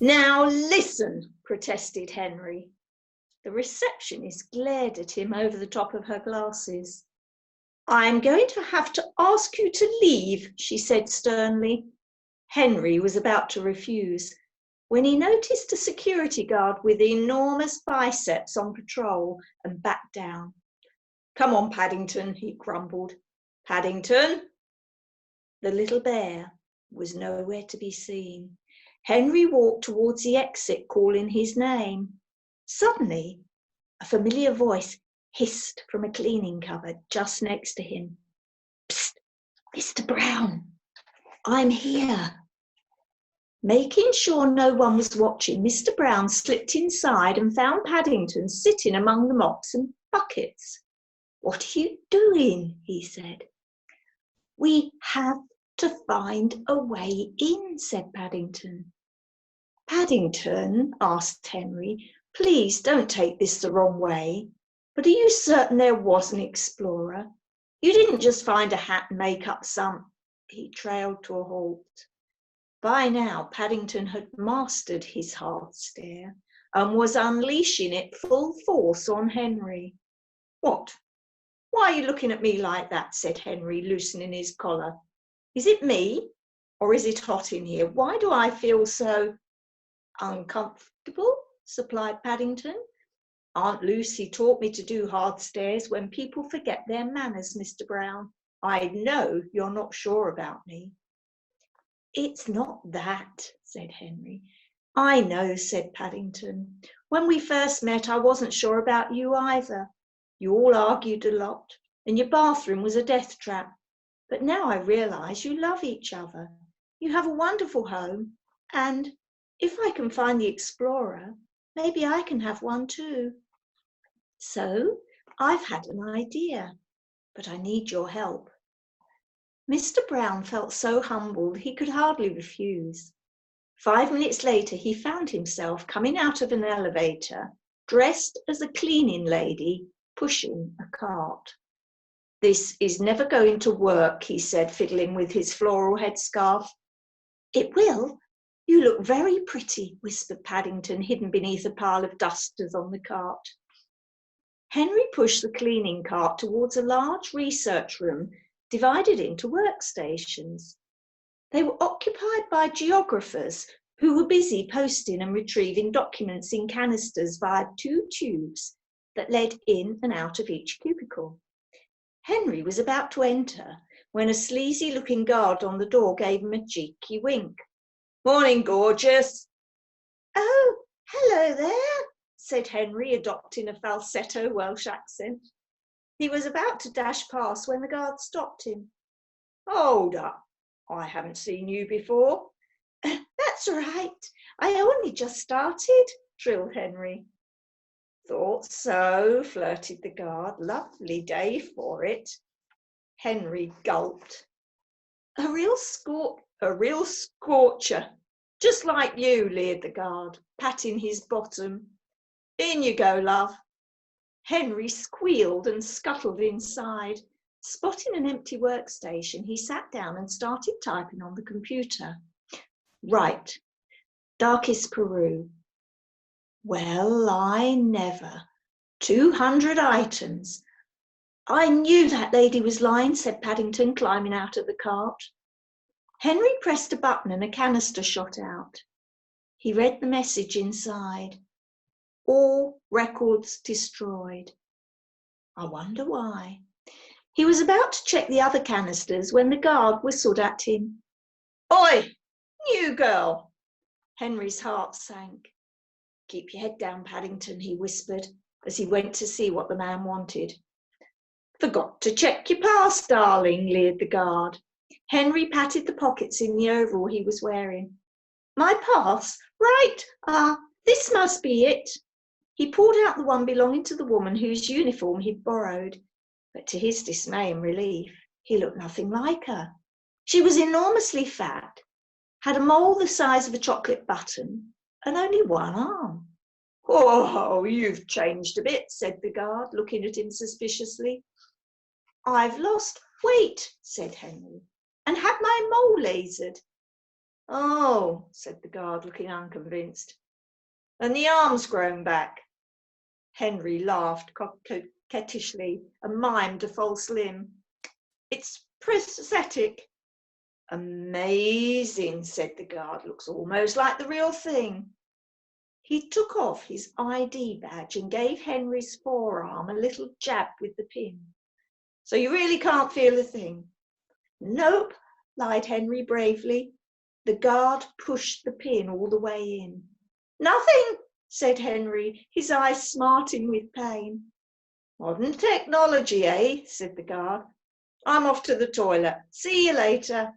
Now listen, protested Henry. The receptionist glared at him over the top of her glasses. I'm going to have to ask you to leave, she said sternly. Henry was about to refuse when he noticed a security guard with enormous biceps on patrol and backed down. Come on, Paddington, he grumbled. Paddington? The little bear was nowhere to be seen. Henry walked towards the exit, calling his name. Suddenly, a familiar voice hissed from a cleaning cupboard just next to him. Psst, Mr. Brown, I'm here. Making sure no one was watching, Mr. Brown slipped inside and found Paddington sitting among the mops and buckets. What are you doing? He said. We have to find a way in, said Paddington. Paddington, asked Henry, please don't take this the wrong way, but are you certain there was an explorer? You didn't just find a hat and make up some... He trailed to a halt. By now, Paddington had mastered his hard stare and was unleashing it full force on Henry. What? Why are you looking at me like that? Said Henry, loosening his collar. Is it me? Or is it hot in here? Why do I feel so uncomfortable? Supplied Paddington. Aunt Lucy taught me to do hard stares when people forget their manners, Mr. Brown. I know you're not sure about me. It's not that, said Henry. I know, said Paddington. When we first met, I wasn't sure about you either. You all argued a lot, and your bathroom was a death trap. But now I realise you love each other. You have a wonderful home, and if I can find the explorer, maybe I can have one too. So I've had an idea, but I need your help. Mr. Brown felt so humbled he could hardly refuse. 5 minutes later, he found himself coming out of an elevator, dressed as a cleaning lady, pushing a cart. This is never going to work, he said, fiddling with his floral headscarf. It will. You look very pretty, whispered Paddington, hidden beneath a pile of dusters on the cart. Henry pushed the cleaning cart towards a large research room divided into workstations. They were occupied by geographers who were busy posting and retrieving documents in canisters via 2 tubes that led in and out of each cubicle. Henry was about to enter when a sleazy-looking guard on the door gave him a cheeky wink. Morning, gorgeous. Oh, hello there, said Henry, adopting a falsetto Welsh accent. He was about to dash past when the guard stopped him. Hold up, I haven't seen you before. That's right, I only just started, trilled Henry. Thought so, flirted the guard. Lovely day for it. Henry gulped. A real scorcher. Just like you, leered the guard, patting his bottom. In you go, love. Henry squealed and scuttled inside. Spotting an empty workstation, he sat down and started typing on the computer. Right. Darkest Peru. Well, I never. 200 items. I knew that lady was lying, said Paddington, climbing out of the cart. Henry pressed a button and a canister shot out. He read the message inside. All records destroyed. I wonder why. He was about to check the other canisters when the guard whistled at him. Oi, new girl! Henry's heart sank. Keep your head down, Paddington, he whispered as he went to see what the man wanted. Forgot to check your pass, darling, leered the guard. Henry patted the pockets in the overall he was wearing. My pass? Right, this must be it. He pulled out the one belonging to the woman whose uniform he'd borrowed, but to his dismay and relief, he looked nothing like her. She was enormously fat, had a mole the size of a chocolate button, and only one arm. Oh, you've changed a bit, said the guard, looking at him suspiciously. I've lost weight, said Henry, and had my mole lasered. Oh, said the guard, looking unconvinced. And the arm's grown back. Henry laughed coquettishly and mimed a false limb. It's prosthetic. Amazing, said the guard. Looks almost like the real thing. He took off his ID badge and gave Henry's forearm a little jab with the pin. So you really can't feel a thing? Nope, lied Henry bravely. The guard pushed the pin all the way in. Nothing, said Henry, his eyes smarting with pain. Modern technology, eh? Said the guard. I'm off to the toilet. See you later.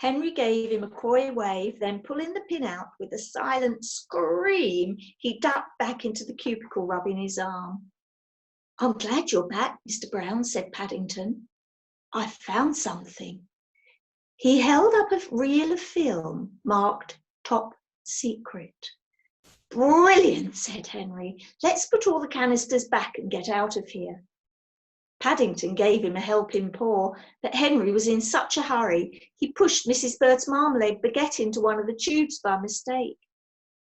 Henry gave him a coy wave, then pulling the pin out with a silent scream, he ducked back into the cubicle, rubbing his arm. I'm glad you're back, Mr. Brown, said Paddington. I've found something. He held up a reel of film marked Top Secret. Brilliant, said Henry. Let's put all the canisters back and get out of here. Paddington gave him a helping paw, but Henry was in such a hurry, he pushed Mrs. Bird's marmalade baguette into one of the tubes by mistake.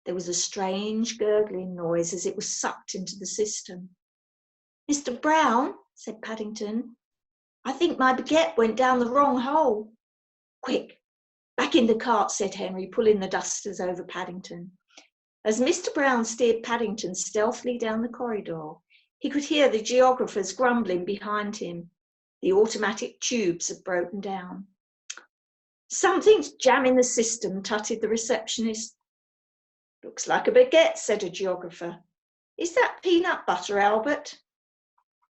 There was a strange gurgling noise as it was sucked into the system. Mr. Brown, said Paddington, I think my baguette went down the wrong hole. Quick, back in the cart, said Henry, pulling the dusters over Paddington. As Mr. Brown steered Paddington stealthily down the corridor, he could hear the geographers grumbling behind him. The automatic tubes had broken down. Something's jamming the system, tutted the receptionist. Looks like a baguette, said a geographer. Is that peanut butter, Albert?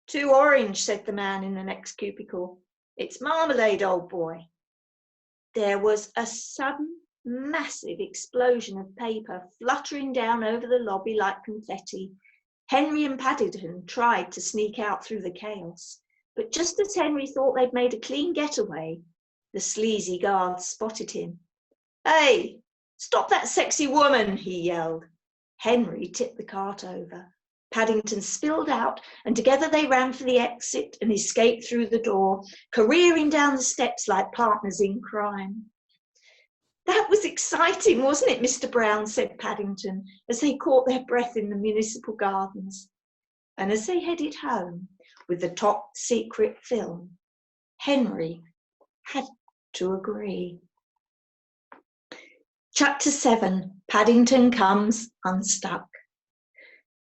Too orange, said the man in the next cubicle. It's marmalade, old boy. There was a sudden, massive explosion of paper fluttering down over the lobby like confetti. Henry and Paddington tried to sneak out through the chaos, but just as Henry thought they'd made a clean getaway, the sleazy guard spotted him. Hey, stop that sexy woman, he yelled. Henry tipped the cart over. Paddington spilled out, and together they ran for the exit and escaped through the door, careering down the steps like partners in crime. That was exciting, wasn't it, Mr. Brown, said Paddington, as they caught their breath in the municipal gardens. And as they headed home with the top secret film, Henry had to agree. Chapter 7, Paddington Comes Unstuck.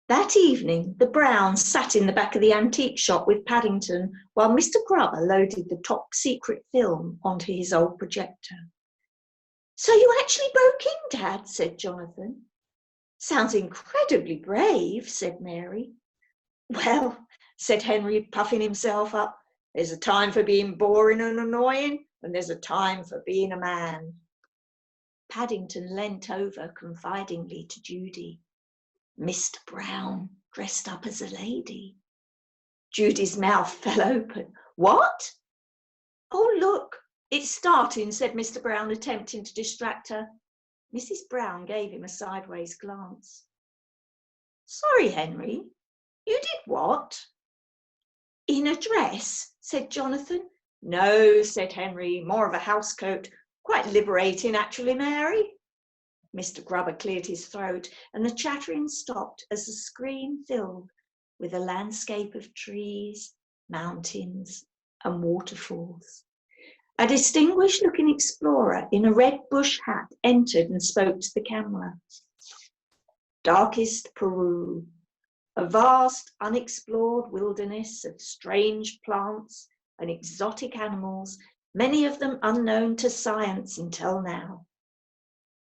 That evening, the Browns sat in the back of the antique shop with Paddington while Mr. Grubber loaded the top secret film onto his old projector. So you actually broke in, Dad, said Jonathan. Sounds incredibly brave, said Mary. Well, said Henry, puffing himself up, there's a time for being boring and annoying, and there's a time for being a man. Paddington leant over confidingly to Judy. Mr. Brown dressed up as a lady. Judy's mouth fell open. What? Oh, look, it's starting, said Mr. Brown, attempting to distract her. Mrs. Brown gave him a sideways glance. Sorry, Henry, you did what? In a dress, said Jonathan. No, said Henry, more of a housecoat. Quite liberating, actually, Mary. Mr. Grubber cleared his throat, and the chattering stopped as the screen filled with a landscape of trees, mountains, and waterfalls. A distinguished-looking explorer in a red bush hat entered and spoke to the camera. Darkest Peru, a vast, unexplored wilderness of strange plants and exotic animals, many of them unknown to science until now.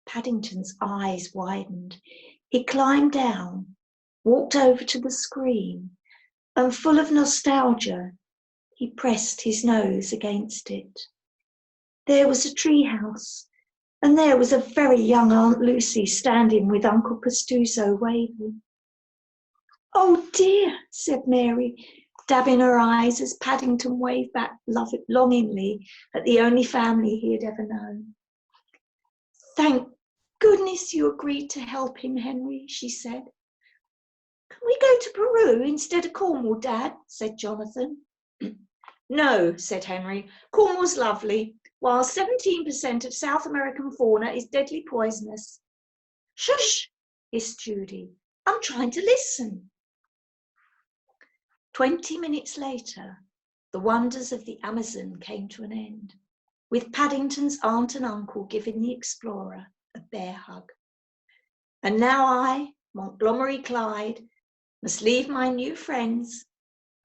Paddington's eyes widened. He climbed down, walked over to the screen, and full of nostalgia, he pressed his nose against it. There was a treehouse, and there was a very young Aunt Lucy standing with Uncle Pastuzo waving. Oh dear, said Mary, dabbing her eyes as Paddington waved back longingly at the only family he had ever known. Thank goodness you agreed to help him, Henry, she said. Can we go to Peru instead of Cornwall, Dad? Said Jonathan. No, said Henry. Cornwall's lovely, while 17% of South American fauna is deadly poisonous. Shush, hissed Judy. I'm trying to listen. 20 minutes later, the wonders of the Amazon came to an end, with Paddington's aunt and uncle giving the explorer a bear hug. And now I, Montgomery Clyde, must leave my new friends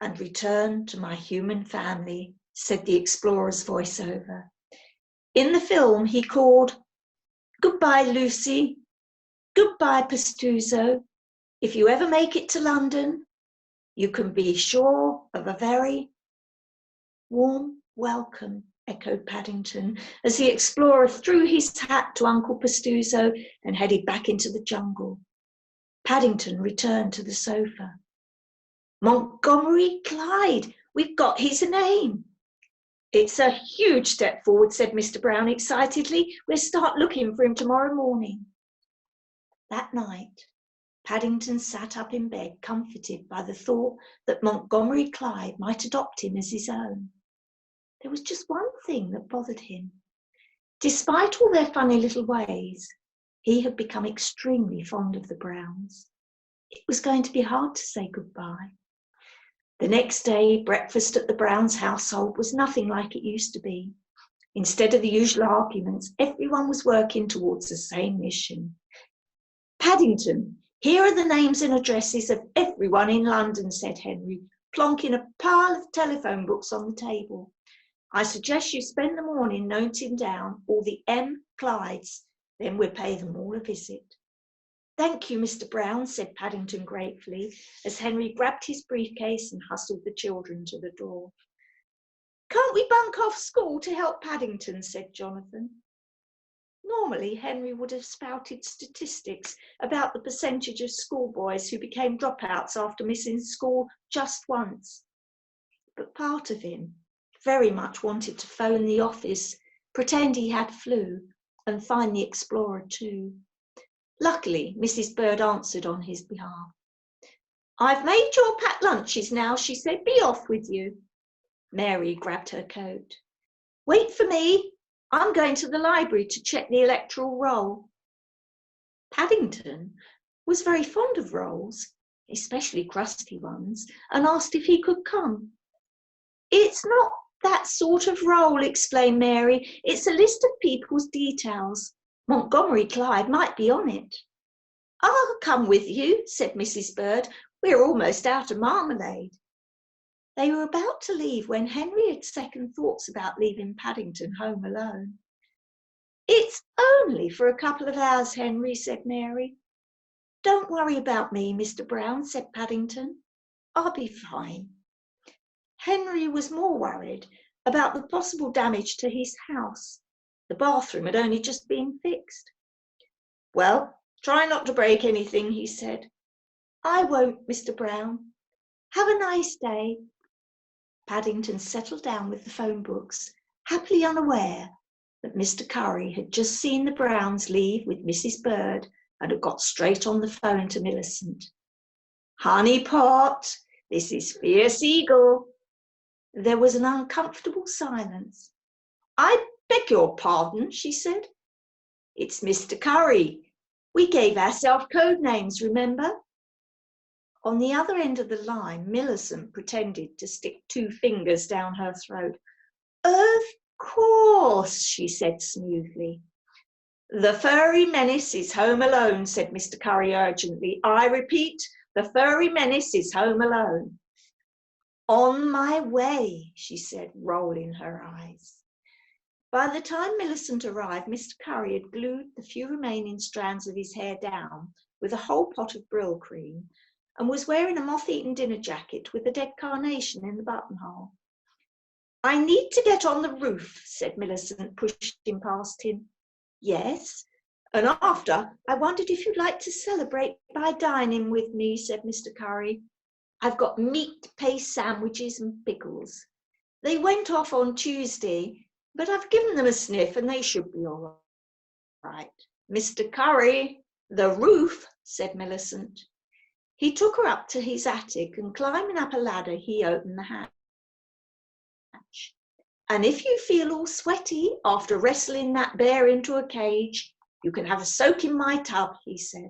and return to my human family, said the explorer's voiceover. In the film, he called, "Goodbye, Lucy. Goodbye, Pastuzo. If you ever make it to London, you can be sure of a very warm welcome," echoed Paddington, as the explorer threw his hat to Uncle Pastuzo and headed back into the jungle. Paddington returned to the sofa. "Montgomery Clyde, we've got his name." "It's a huge step forward," said Mr. Brown excitedly. "We'll start looking for him tomorrow morning." That night, Paddington sat up in bed, comforted by the thought that Montgomery Clyde might adopt him as his own. There was just one thing that bothered him. Despite all their funny little ways, he had become extremely fond of the Browns. It was going to be hard to say goodbye. The next day, breakfast at the Browns' household was nothing like it used to be. Instead of the usual arguments, everyone was working towards the same mission. "Paddington, here are the names and addresses of everyone in London," said Henry, plonking a pile of telephone books on the table. "I suggest you spend the morning noting down all the M. Clydes, then we'll pay them all a visit." "Thank you, Mr. Brown," said Paddington gratefully, as Henry grabbed his briefcase and hustled the children to the door. "Can't we bunk off school to help Paddington?" said Jonathan. Normally, Henry would have spouted statistics about the percentage of schoolboys who became dropouts after missing school just once. But part of him very much wanted to phone the office, pretend he had flu, and find the explorer too. Luckily, Mrs. Bird answered on his behalf. "I've made your packed lunches now," she said. "Be off with you." Mary grabbed her coat. "Wait for me. I'm going to the library to check the electoral roll." Paddington was very fond of rolls, especially crusty ones, and asked if he could come. "It's not that sort of roll," explained Mary. "It's a list of people's details. Montgomery Clyde might be on it." "I'll come with you," said Mrs. Bird. "We're almost out of marmalade." They were about to leave when Henry had second thoughts about leaving Paddington home alone. "It's only for a couple of hours, Henry," said Mary. "Don't worry about me, Mr. Brown," said Paddington. "I'll be fine." Henry was more worried about the possible damage to his house. The bathroom had only just been fixed. "Well, try not to break anything," he said. "I won't, Mr. Brown. Have a nice day." Paddington settled down with the phone books, happily unaware that Mr. Curry had just seen the Browns leave with Mrs. Bird and had got straight on the phone to Millicent. "Honey Pot, this is Fierce Eagle." There was an uncomfortable silence. "I beg your pardon," she said. "It's Mr. Curry. We gave ourselves code names, remember?" On the other end of the line, Millicent pretended to stick 2 fingers down her throat. "Of course," she said smoothly. "The furry menace is home alone," said Mr. Curry urgently. "I repeat, the furry menace is home alone." "On my way," she said, rolling her eyes. By the time Millicent arrived, Mr. Curry had glued the few remaining strands of his hair down with a whole pot of Brill cream and was wearing a moth-eaten dinner jacket with a dead carnation in the buttonhole. "I need to get on the roof," said Millicent, pushing past him. "Yes, and after, I wondered if you'd like to celebrate by dining with me," said Mr. Curry. "I've got meat paste sandwiches and pickles. They went off on Tuesday, but I've given them a sniff and they should be all right." "Mr. Curry, the roof," said Millicent. He took her up to his attic and climbing up a ladder, he opened the hatch. And if you feel all sweaty after wrestling that bear into a cage, you can have a soak in my tub, he said.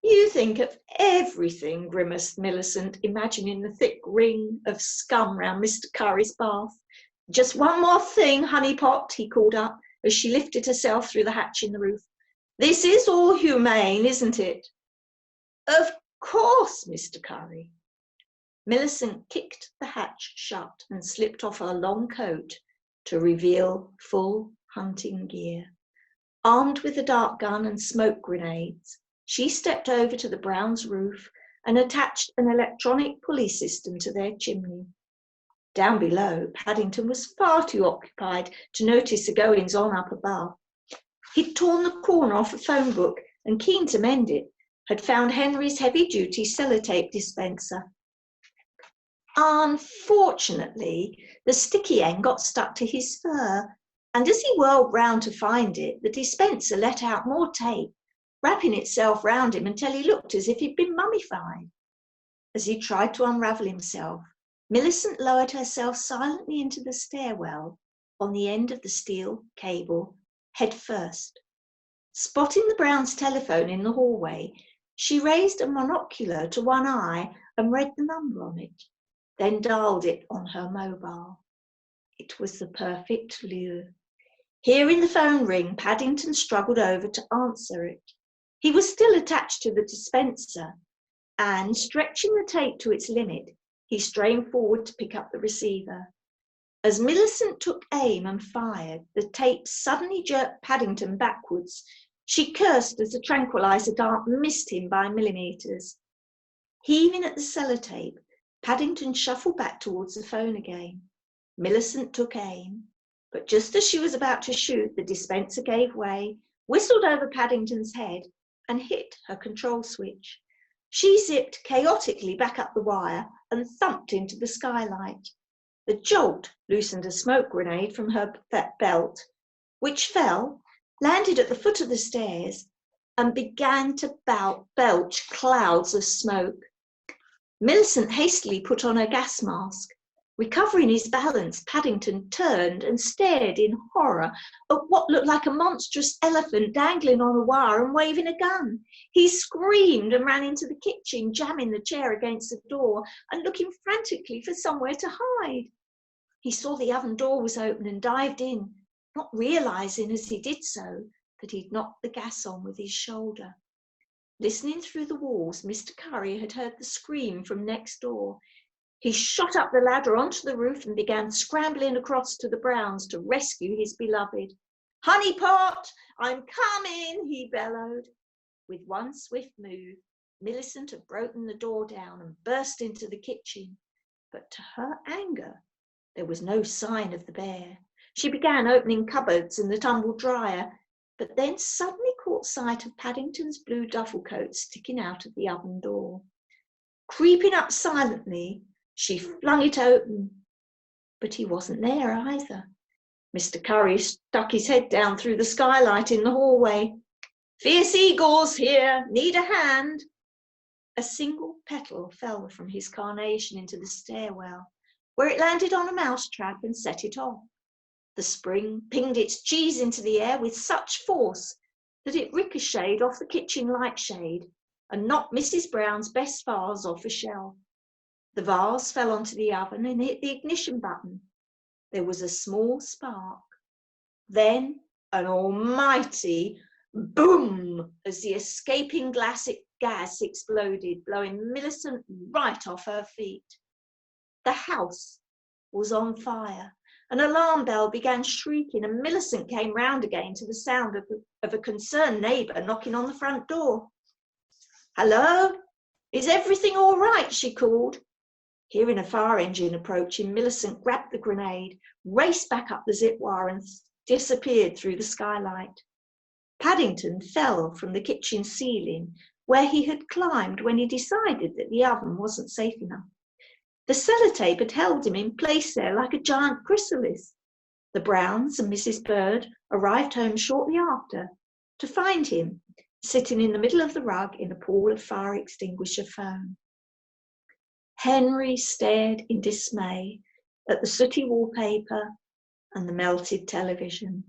You think of everything, grimaced Millicent, imagining the thick ring of scum round Mr. Curry's bath. Just one more thing, honeypot, he called up as she lifted herself through the hatch in the roof. This is all humane, isn't it? Of course, Mr. Curry. Millicent kicked the hatch shut and slipped off her long coat to reveal full hunting gear. Armed with a dart gun and smoke grenades, she stepped over to the Browns' roof and attached an electronic pulley system to their chimney. Down below, Paddington was far too occupied to notice the goings-on up above. He'd torn the corner off a phone book and, keen to mend it, had found Henry's heavy-duty sellotape dispenser. Unfortunately, the sticky end got stuck to his fur, and as he whirled round to find it, the dispenser let out more tape, wrapping itself round him until he looked as if he'd been mummified. As he tried to unravel himself, Millicent lowered herself silently into the stairwell on the end of the steel cable, head first. Spotting the Browns' telephone in the hallway, she raised a monocular to one eye and read the number on it, then dialed it on her mobile. It was the perfect lure. Hearing the phone ring, Paddington struggled over to answer it. He was still attached to the dispenser, and, stretching the tape to its limit, he strained forward to pick up the receiver. As Millicent took aim and fired, the tape suddenly jerked Paddington backwards. She cursed as the tranquilizer dart missed him by millimetres. Heaving at the sellotape, Paddington shuffled back towards the phone again. Millicent took aim, but just as she was about to shoot, the dispenser gave way, whistled over Paddington's head, and hit her control switch. She zipped chaotically back up the wire and thumped into the skylight. The jolt loosened a smoke grenade from her belt, which fell, landed at the foot of the stairs, and began to belch clouds of smoke. Millicent hastily put on her gas mask. Recovering his balance, Paddington turned and stared in horror at what looked like a monstrous elephant dangling on a wire and waving a gun. He screamed and ran into the kitchen, jamming the chair against the door and looking frantically for somewhere to hide. He saw the oven door was open and dived in, not realising as he did so that he'd knocked the gas on with his shoulder. Listening through the walls, Mr. Curry had heard the scream from next door. He shot up the ladder onto the roof and began scrambling across to the Browns to rescue his beloved. "Honeypot, I'm coming," he bellowed. With one swift move, Millicent had broken the door down and burst into the kitchen. But to her anger, there was no sign of the bear. She began opening cupboards and the tumble dryer, but then suddenly caught sight of Paddington's blue duffel coat sticking out of the oven door. Creeping up silently, she flung it open, but he wasn't there either. Mr. Curry stuck his head down through the skylight in the hallway. "Fierce eagles here, need a hand." A single petal fell from his carnation into the stairwell, where it landed on a mousetrap and set it off. The spring pinged its cheese into the air with such force that it ricocheted off the kitchen light shade and knocked Mrs. Brown's best vase off a shelf. The vase fell onto the oven and hit the ignition button. There was a small spark. Then an almighty boom as the escaping gas exploded, blowing Millicent right off her feet. The house was on fire. An alarm bell began shrieking, and Millicent came round again to the sound of a concerned neighbour knocking on the front door. "Hello? Is everything all right?" she called. Hearing a fire engine approaching, Millicent grabbed the grenade, raced back up the zip wire and disappeared through the skylight. Paddington fell from the kitchen ceiling, where he had climbed when he decided that the oven wasn't safe enough. The sellotape had held him in place there like a giant chrysalis. The Browns and Mrs. Bird arrived home shortly after to find him sitting in the middle of the rug in a pool of fire extinguisher foam. Henry stared in dismay at the sooty wallpaper and the melted television.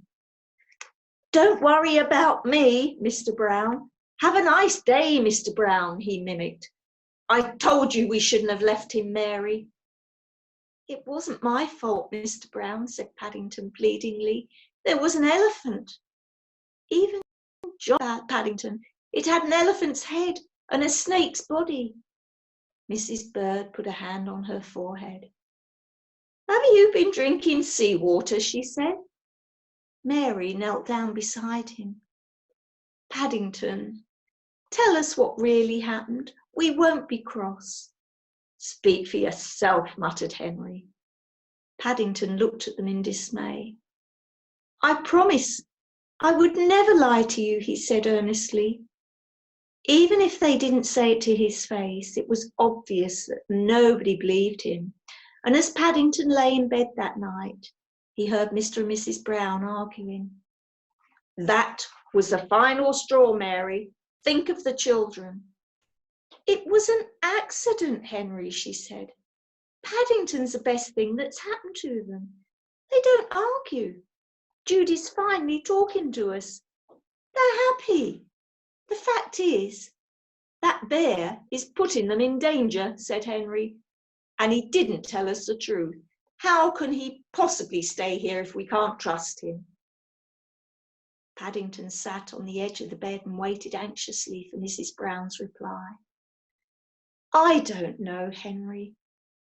"Don't worry about me, Mr. Brown. Have a nice day, Mr. Brown," he mimicked. "I told you we shouldn't have left him, Mary." "It wasn't my fault, Mr. Brown," said Paddington pleadingly. "There was an elephant." "Even John Paddington, it had an elephant's head and a snake's body." Mrs. Bird put a hand on her forehead. "Have you been drinking seawater?" she said. Mary knelt down beside him. "Paddington, tell us what really happened. We won't be cross." "Speak for yourself," muttered Henry. Paddington looked at them in dismay. "I promise I would never lie to you," he said earnestly. Even if they didn't say it to his face, it was obvious that nobody believed him. And as Paddington lay in bed that night, he heard Mr. and Mrs. Brown arguing. "That was the final straw, Mary. Think of the children." "It was an accident, Henry," she said. "Paddington's the best thing that's happened to them. They don't argue. Judy's finally talking to us. They're happy. The fact is, that bear is putting them in danger," said Henry. "And he didn't tell us the truth. How can he possibly stay here if we can't trust him?" Paddington sat on the edge of the bed and waited anxiously for Mrs. Brown's reply. "I don't know, Henry.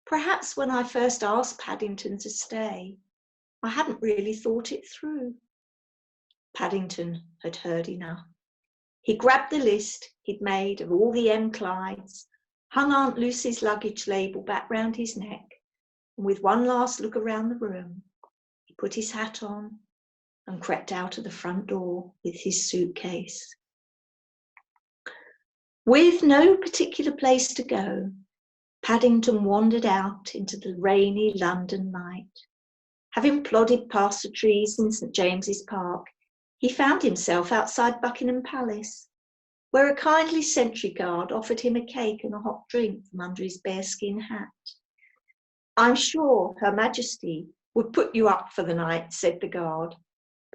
Perhaps when I first asked Paddington to stay, I hadn't really thought it through." Paddington had heard enough. He grabbed the list he'd made of all the M. Clydes, hung Aunt Lucy's luggage label back round his neck, and with one last look around the room, he put his hat on and crept out of the front door with his suitcase. With no particular place to go, Paddington wandered out into the rainy London night. Having plodded past the trees in St. James's Park, he found himself outside Buckingham Palace, where a kindly sentry guard offered him a cake and a hot drink from under his bearskin hat. "I'm sure Her Majesty would put you up for the night," said the guard.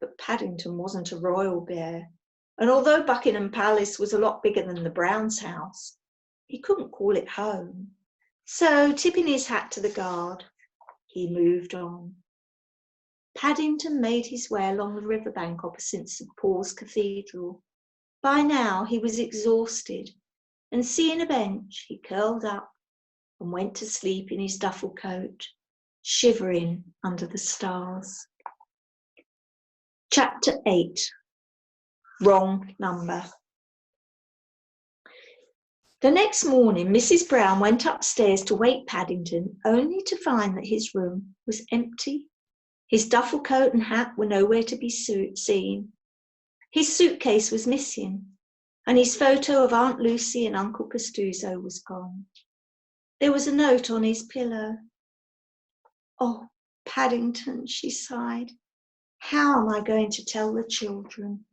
But Paddington wasn't a royal bear, and although Buckingham Palace was a lot bigger than the Browns' house, he couldn't call it home. So, tipping his hat to the guard, he moved on. Paddington made his way along the riverbank opposite St. Paul's Cathedral. By now he was exhausted, and seeing a bench, he curled up and went to sleep in his duffel coat, shivering under the stars. Chapter 8. Wrong Number. The next morning, Mrs. Brown went upstairs to wake Paddington, only to find that his room was empty. His duffel coat and hat were nowhere to be seen. His suitcase was missing, and his photo of Aunt Lucy and Uncle Pastuzo was gone. There was a note on his pillow. "Oh, Paddington," she sighed. "How am I going to tell the children?"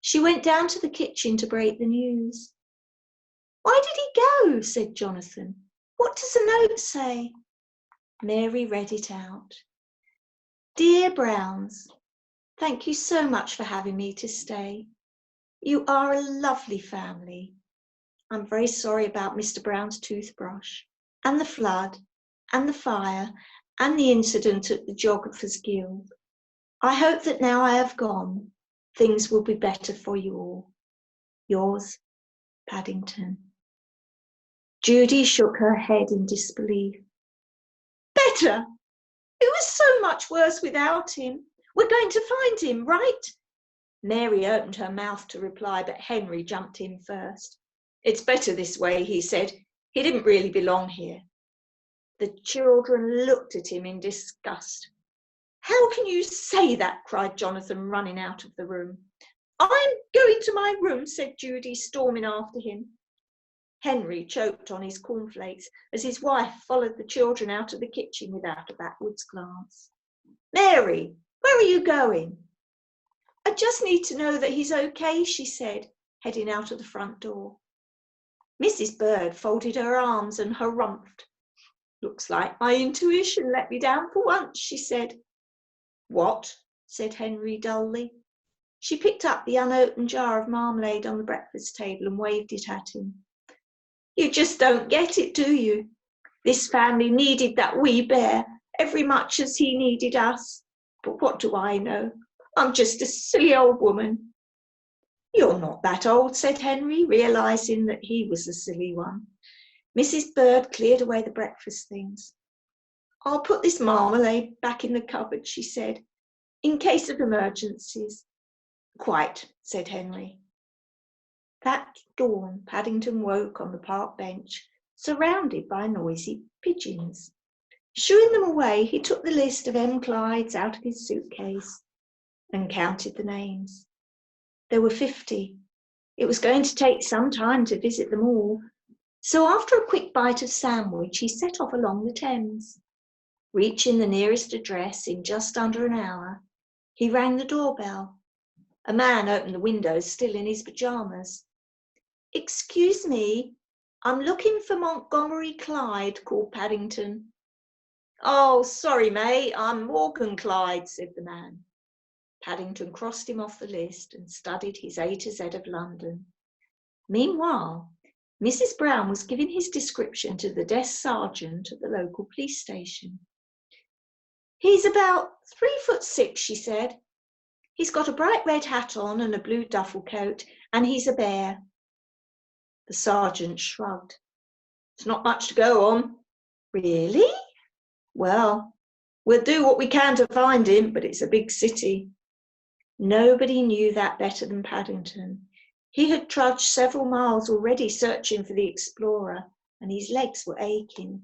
She went down to the kitchen to break the news. "Why did he go?" said Jonathan. "What does the note say?" Mary read it out. "Dear Browns, thank you so much for having me to stay. You are a lovely family. I'm very sorry about Mr. Brown's toothbrush, and the flood, and the fire, and the incident at the Geographers' Guild. I hope that now I have gone, things will be better for you all. Yours, Paddington." Judy shook her head in disbelief. "Better? It was so much worse without him. We're going to find him, right?" Mary opened her mouth to reply, but Henry jumped in first. "It's better this way," he said. "He didn't really belong here." The children looked at him in disgust. "How can you say that?" cried Jonathan, running out of the room. "I'm going to my room," said Judy, storming after him. Henry choked on his cornflakes as his wife followed the children out of the kitchen without a backwards glance. "Mary, where are you going?" "I just need to know that he's okay," she said, heading out of the front door. Mrs. Bird folded her arms and harumphed. "Looks like my intuition let me down for once," she said. What? Said Henry dully. She picked up the unopened jar of marmalade on the breakfast table and waved it at him. You just don't get it, do you? This family needed that wee bear every much as he needed us. But what do I know? I'm just a silly old woman. You're not that old, said Henry, realising that he was the silly one. Mrs. Bird cleared away the breakfast things. I'll put this marmalade back in the cupboard, she said, in case of emergencies. Quite, said Henry. That dawn, Paddington woke on the park bench, surrounded by noisy pigeons. Shooing them away, he took the list of M. Clydes out of his suitcase and counted the names. There were 50. It was going to take some time to visit them all, so after a quick bite of sandwich, he set off along the Thames. Reaching the nearest address in just under an hour, he rang the doorbell. A man opened the window, still in his pyjamas. Excuse me, I'm looking for Montgomery Clyde, called Paddington. Oh, sorry, mate, I'm Morgan Clyde, said the man. Paddington crossed him off the list and studied his A to Z of London. Meanwhile, Mrs. Brown was giving his description to the desk sergeant at the local police station. He's about 3'6", she said. He's got a bright red hat on and a blue duffel coat, and he's a bear. The sergeant shrugged. It's not much to go on. Really? Well, we'll do what we can to find him, but it's a big city. Nobody knew that better than Paddington. He had trudged several miles already searching for the explorer, and his legs were aching.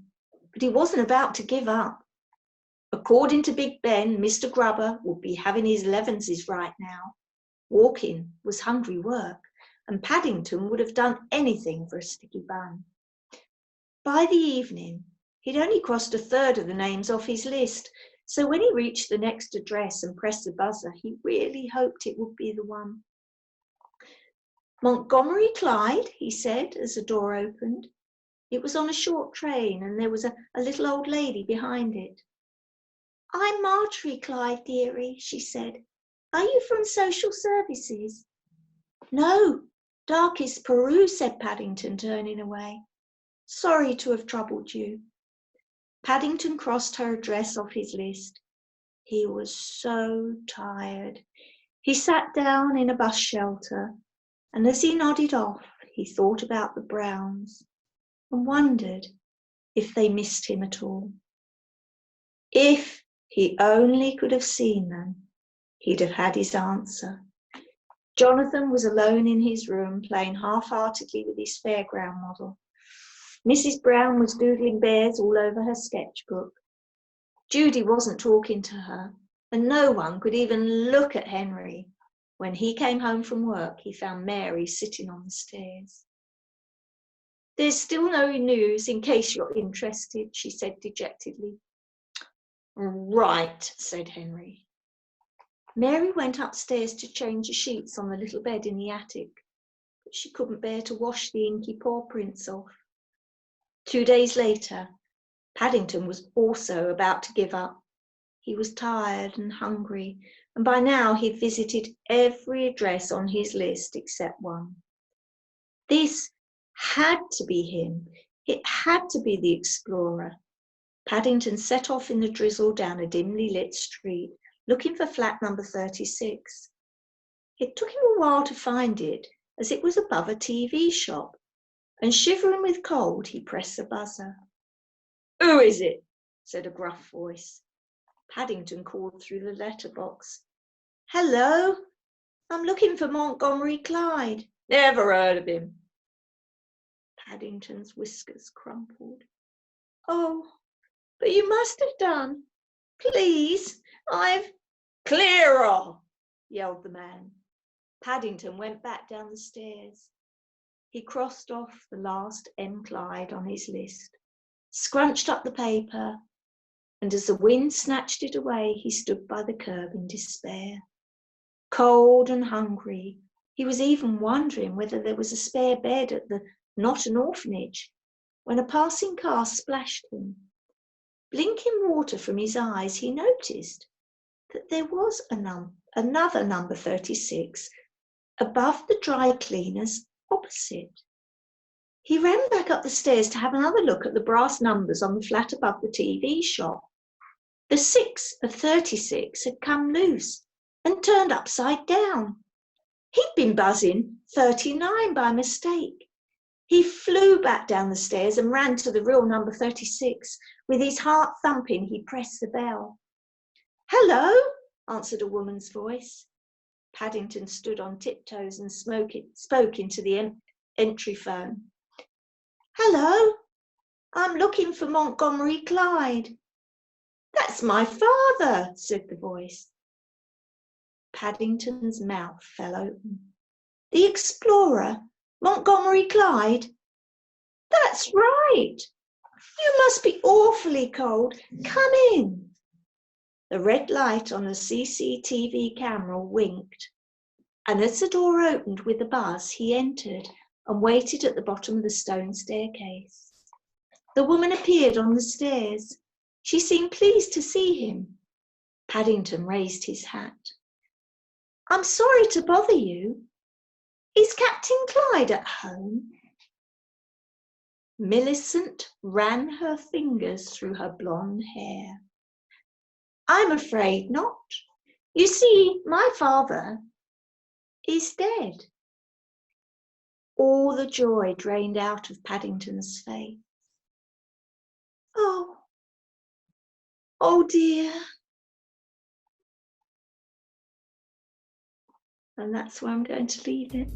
But he wasn't about to give up. According to Big Ben, Mr. Grubber would be having his levenses right now. Walking was hungry work, and Paddington would have done anything for a sticky bun. By the evening, he'd only crossed a third of the names off his list, so when he reached the next address and pressed the buzzer, he really hoped it would be the one. Montgomery Clyde, he said as the door opened. It was on a short train, and there was a little old lady behind it. I'm Marjorie Clyde, dearie, she said. Are you from social services? No, darkest Peru, said Paddington, turning away. Sorry to have troubled you. Paddington crossed her address off his list. He was so tired. He sat down in a bus shelter, and as he nodded off, he thought about the Browns and wondered if they missed him at all. If he only could have seen them, he'd have had his answer. Jonathan was alone in his room, playing half-heartedly with his fairground model. Mrs. Brown was doodling bears all over her sketchbook. Judy wasn't talking to her, and no one could even look at Henry. When he came home from work, he found Mary sitting on the stairs. There's still no news, in case you're interested, she said dejectedly. Right, said Henry. Mary went upstairs to change the sheets on the little bed in the attic, but she couldn't bear to wash the inky paw prints off. 2 days later, Paddington was also about to give up. He was tired and hungry, and by now he'd visited every address on his list except one. This had to be him. It had to be the explorer. Paddington set off in the drizzle down a dimly lit street, looking for flat number 36. It took him a while to find it, as it was above a TV shop, and shivering with cold, he pressed the buzzer. Who is it? Said a gruff voice. Paddington called through the letterbox. Hello, I'm looking for Montgomery Clyde. Never heard of him. Paddington's whiskers crumpled. Oh, but you must have done. Please, Clearer, yelled the man. Paddington went back down the stairs. He crossed off the last M. Clyde on his list, scrunched up the paper, and as the wind snatched it away, he stood by the curb in despair. Cold and hungry, he was even wondering whether there was a spare bed at the Not an Orphanage, when a passing car splashed him. Blinking water from his eyes, he noticed that there was another number 36 above the dry cleaners opposite. He ran back up the stairs to have another look at the brass numbers on the flat above the TV shop. The 6 of 36 had come loose and turned upside down. He'd been buzzing 39 by mistake. He flew back down the stairs and ran to the real number 36. With his heart thumping, he pressed the bell. "Hello," answered a woman's voice. Paddington stood on tiptoes and spoke into the entry phone. "Hello, I'm looking for Montgomery Clyde." "That's my father," said the voice. Paddington's mouth fell open. "The explorer, Montgomery Clyde?" "That's right. You must be awfully cold. Come in." The red light on the CCTV camera winked, and as the door opened with a buzz, he entered and waited at the bottom of the stone staircase. The woman appeared on the stairs. She seemed pleased to see him. Paddington raised his hat. "I'm sorry to bother you. Is Captain Clyde at home?" Millicent ran her fingers through her blonde hair. "I'm afraid not. You see, my father is dead." All the joy drained out of Paddington's face. Oh dear. And that's where I'm going to leave it.